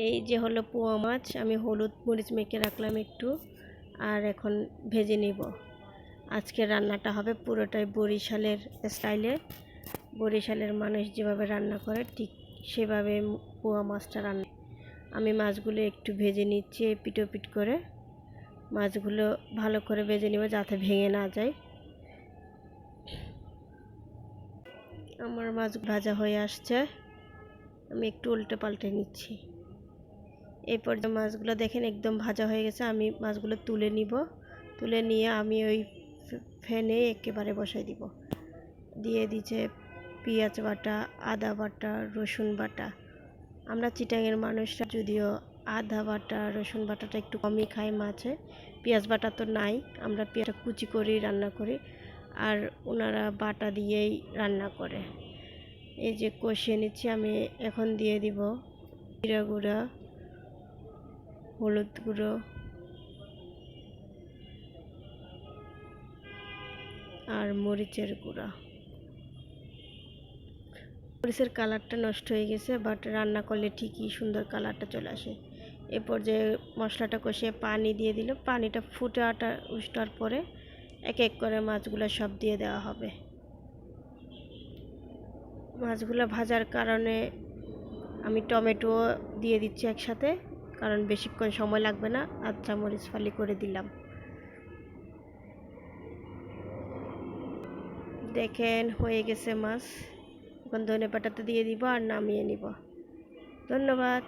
এই যে হলো পোয়া মাছ, আমি হলুদ মরিচ মেখে রাখলাম একটু, আর এখন ভেজে নিব। আজকে রান্নাটা হবে পুরোটাই বরিশালের স্টাইলে। বরিশালের মানুষ যেভাবে রান্না করে ঠিক সেভাবে পোয়া মাছটা রান্না। আমি মাছগুলো একটু ভেজে নিচ্ছি এপিট ওপিট করে। মাছগুলো ভালো করে ভেজে নিব যাতে ভেঙে না যায়। আমার মাছ ভাজা হয়ে আসছে, আমি একটু উল্টে পাল্টে নিচ্ছি। এই পর্যায়ে মাছগুলো দেখেন একদম ভাজা হয়ে গেছে। আমি মাছগুলো তুলে নিব, তুলে নিয়ে আমি ওই ফ্যানে একেবারে বসাই দিব। দিয়ে দিচ্ছে পেঁয়াজ বাটা, আদা বাটা, রসুন বাটা। আমরা চিটাঙের মানুষরা যদিও আদা বাটা রসুন বাটাটা একটু কমই খাই মাছে, পেঁয়াজ বাটা তো নাই, আমরা পেঁয়াজটা কুচি করেই রান্না করি, আর ওনারা বাটা দিয়েই রান্না করে। এই যে কষিয়ে নিচ্ছি আমি, এখন দিয়ে দিব জিরা গুঁড়া, হলুদ গুঁড়ো আর মরিচের গুঁড়া। মরিচের কালারটা নষ্ট হয়ে গেছে, বাট রান্না করলে ঠিকই সুন্দর কালারটা চলে আসে। এ পর্যায়ে মশলাটা কষিয়ে পানি দিয়ে দিল। পানিটা ফুটে উঠার পরে এক এক করে মাছগুলো সব দিয়ে দেওয়া হবে। মাছগুলো ভাজার কারণে আমি টমেটো দিয়ে দিচ্ছি একসাথে, কারণ বেশিক্ষণ সময় লাগবে না। আচ্ছা, মরিচ ফালি করে দিলাম। দেখেন হয়ে গেছে মাছ। এখন ধনেপাতাটা দিয়ে দিব আর নামিয়ে নিব। ধন্যবাদ।